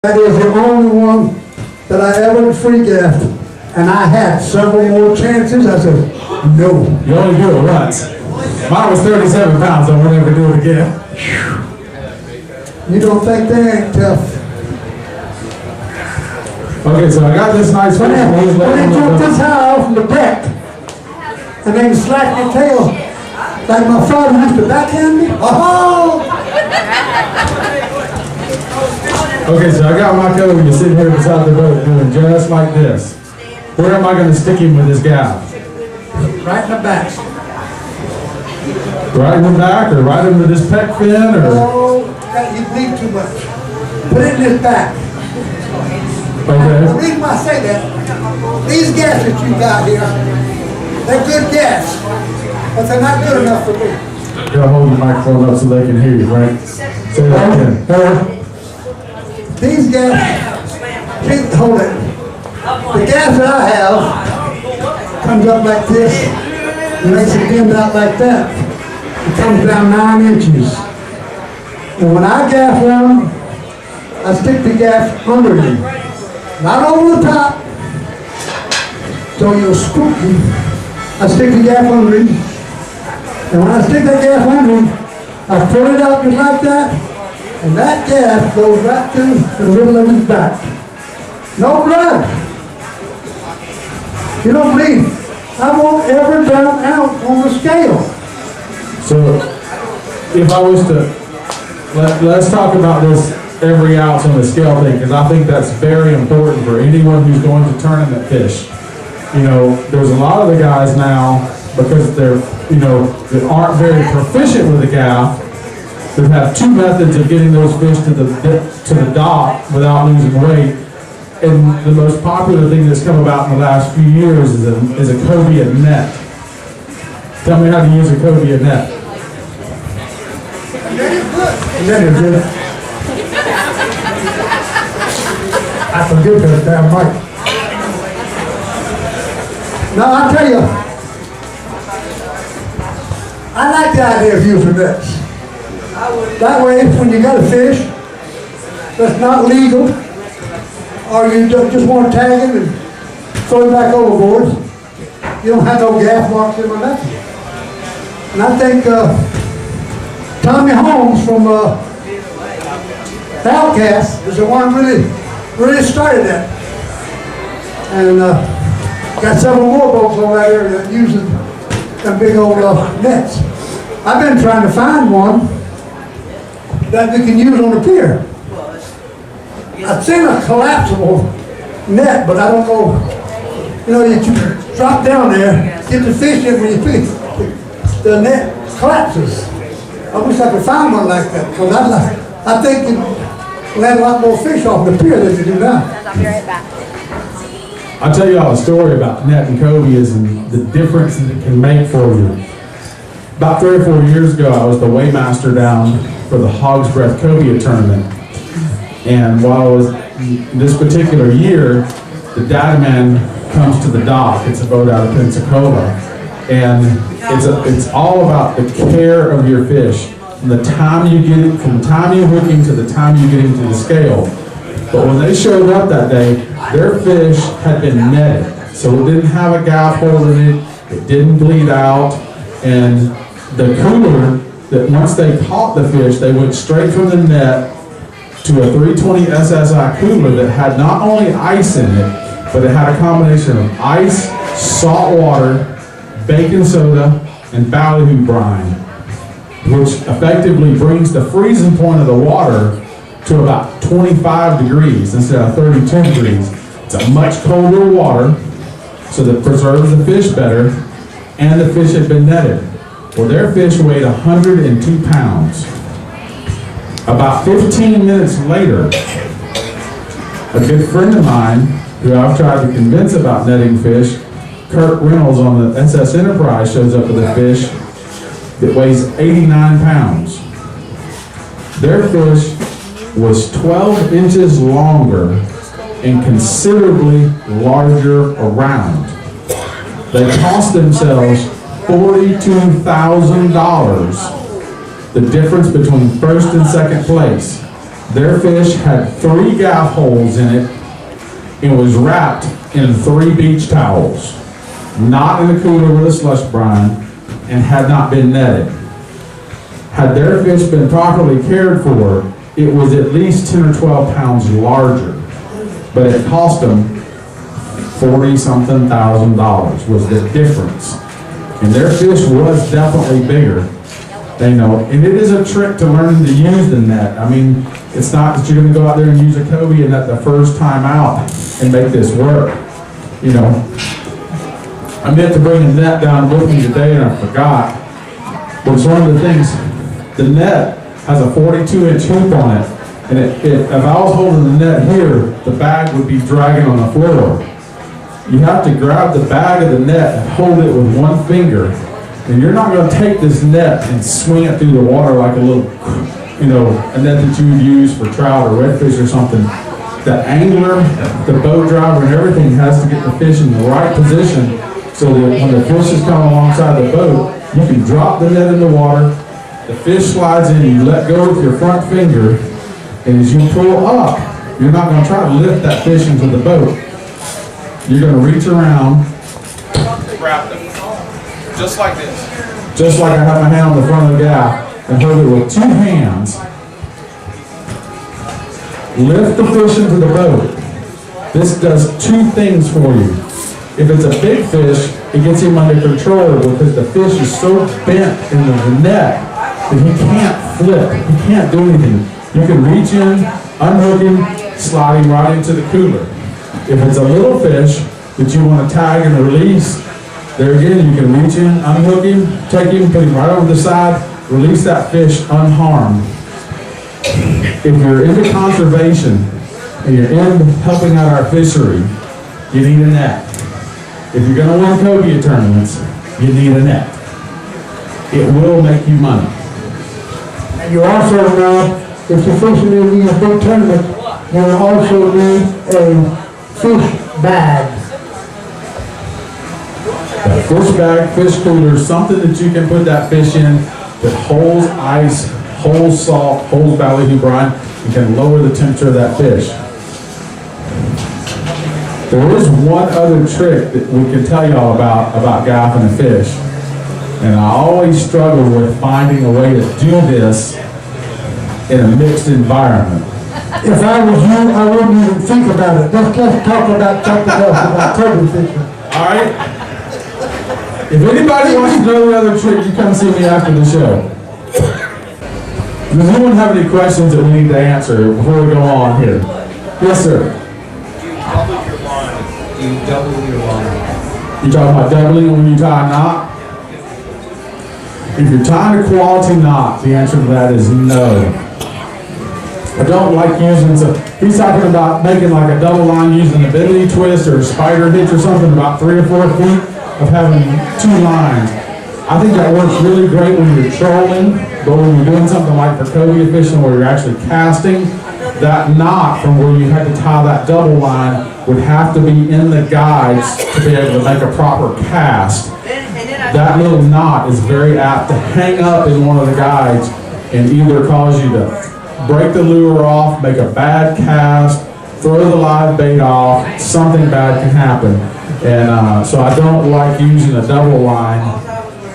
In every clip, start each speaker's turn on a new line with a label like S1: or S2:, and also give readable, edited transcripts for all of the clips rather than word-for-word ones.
S1: That is the only one that I ever free gaffed, and I had several more chances. I said, no.
S2: You only do it once. Mine was 37 pounds, I won't ever do it again.
S1: You don't think they ain't tough?
S2: Okay, so I got this nice
S1: When
S2: one.
S1: they jump this high off the deck, and they can slack your tail, like my father used to backhand me. Oh!
S2: Okay, so I got my Cobia sitting here beside the boat doing just like this. Where am I going to stick him with this gaff?
S1: Right in the back.
S2: Right in the back, or right into this pec fin, or?
S1: Oh, you bleed too much. Put it in his back.
S2: Okay.
S1: The reason why I say that, these gaffs that you got here, they're good gaffs, but they're not good enough for me.
S2: You gotta hold your microphone up so they can hear you, right? Say that again.
S1: These gaffs, hold it. The gaff that I have comes up like this, and makes it bend out like that. It comes down 9 inches. And when I gaff one, I stick the gaff under me. Not over the top, so you'll spook me. I stick the gaff under him. And when I stick that gaff under him, I pull it out just like that. And that gaff goes right through the middle of his back. No blood. You don't bleed. I won't ever down out on the scale.
S2: So, if I was to, let's talk about this every ounce on the scale thing, because I think that's very important for anyone who's going to tournament fish. You know, there's a lot of the guys now, because they're, that aren't very proficient with the gaff, that have two methods of getting those fish to the dock without losing weight. And the most popular thing that's come about in the last few years is a Cobia net. Tell me how to use a Cobia net.
S1: That is good. I forget that damn mic. Now I tell you, I like the idea of using nets. That way, when you got a fish that's not legal, or you just want to tag him and throw him back overboard, you don't have no gaff marks in my net. And I think Tommy Holmes from Outcast is the one really started that. And got several more boats on that area using them big old nets. I've been trying to find one that we can use on the pier. I've seen a collapsible net, but I don't know, you drop down there, get the fish in when you fish, the net collapses. I wish I could find one like that, because I think you let a lot more fish off the pier than you do now.
S3: I'll be right back.
S2: I'll tell you all a story about net and Cobias and the difference that it can make for you. About 3 or 4 years ago, I was the weighmaster down for the Hog's Breath Cobia tournament. And while I was this particular year, the data man comes to the dock. It's a boat out of Pensacola. And it's all about the care of your fish. From the time you hook him to the time you get him to the scale. But when they showed up that day, their fish had been netted. So it didn't have a gaff hole in it, it didn't bleed out, and the cooler, that once they caught the fish, they went straight from the net to a 320 SSI cooler that had not only ice in it, but it had a combination of ice, salt water, baking soda, and ballyhoo brine, which effectively brings the freezing point of the water to about 25 degrees instead of 32 degrees. It's a much colder water, so that preserves the fish better, and the fish had been netted. Well, their fish weighed 102 pounds. About 15 minutes later, a good friend of mine, who I've tried to convince about netting fish, Kurt Reynolds on the SS Enterprise, shows up with a fish that weighs 89 pounds. Their fish was 12 inches longer and considerably larger around. They cost themselves $42,000, the difference between first and second place. Their fish had 3 gaff holes in it and was wrapped in 3 beach towels, not in a cooler with a slush brine, and had not been netted. Had their fish been properly cared for, it was at least 10 or 12 pounds larger, but it cost them $40-something thousand was the difference. And their fish was definitely bigger. They know, and it is a trick to learn to use the net. I mean, it's not that you're going to go out there and use a Cobia net the first time out and make this work. You know, I meant to bring a net down with me today and I forgot. But it's one of the things, the net has a 42-inch hoop on it. And if I was holding the net here, the bag would be dragging on the floor. You have to grab the bag of the net and hold it with one finger. And you're not going to take this net and swing it through the water like a little, you know, a net that you would use for trout or redfish or something. The angler, the boat driver, and everything has to get the fish in the right position so that when the fish is coming alongside the boat, you can drop the net in the water, the fish slides in, you let go with your front finger, and as you pull up, you're not going to try to lift that fish into the boat. You're going to reach around,
S3: grab them, just like this.
S2: Just like I have my hand on the front of the gaff, and hold it with 2 hands. Lift the fish into the boat. This does 2 things for you. If it's a big fish, it gets him under control because the fish is so bent in the net that he can't flip, he can't do anything. You can reach in, unhook him, slide him right into the cooler. If it's a little fish that you want to tag and release, there again, you can reach in, unhook him, take him, put him right over the side, release that fish unharmed. If you're into conservation and you're in helping out our fishery, you need a net. If you're going to win Cobia tournaments, you need a net. It will make you money.
S1: And you also know, if you're fishing in a big tournament, you'll also need a fish bag.
S2: A fish bag, fish cooler, something that you can put that fish in that holds ice, holds salt, holds ballyhoo brine, and can lower the temperature of that fish. There is one other trick that we can tell y'all about gaffing a fish. And I always struggle with finding a way to do this in a mixed environment.
S1: If I was you, I wouldn't even think about it. Let's talk about something else, about turtle fishing.
S2: All right? If anybody wants to know the other trick, you come see me after the show. Does anyone have any questions that we need to answer before we go on here? Yes, sir.
S3: Do you double your line?
S2: You talking about doubling when you tie a knot? If you're tying a quality knot, the answer to that is no. I don't like using some. He's talking about making like a double line using a bidley twist or a spider hitch or something about 3 or 4 feet of having 2 lines. I think that works really great when you're trolling, but when you're doing something like for Cobia fishing where you're actually casting, that knot from where you had to tie that double line would have to be in the guides to be able to make a proper cast. That little knot is very apt to hang up in one of the guides and either cause you to break the lure off, make a bad cast, throw the live bait off, something bad can happen. And so I don't like using a double line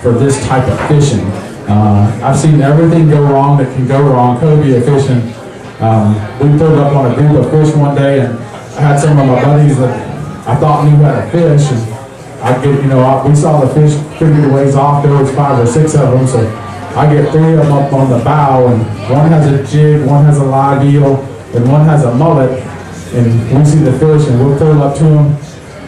S2: for this type of fishing. I've seen everything go wrong that can go wrong Cobia fishing. We pulled up on a group of fish one day and I had some of my buddies that I thought knew how to fish. And we saw the fish figured a ways off. There was 5 or 6 of them, so I get 3 of them up on the bow, and one has a jig, one has a live eel, and one has a mullet. And we see the fish, and we'll pull up to them.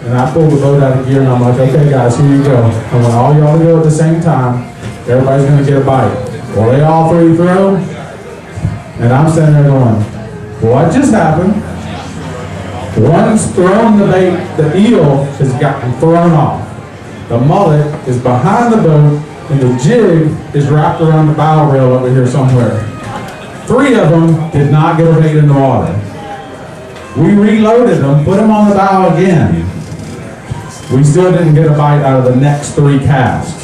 S2: And I pull the boat out of gear, and I'm like, okay, guys, here you go. I want all y'all to go at the same time. Everybody's going to get a bite. Well, they all 3 throw, and I'm standing there going, what just happened? One's thrown the bait, the eel has gotten thrown off. The mullet is behind the boat, and the jig is wrapped around the bow rail over here somewhere. 3 of them did not get a bait in the water. We reloaded them, put them on the bow again. We still didn't get a bite out of the next 3 casts.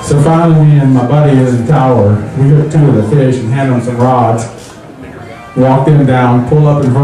S2: So finally, me and my buddy in the tower, we hooked 2 of the fish and handed them some rods. walk them down, pull up in front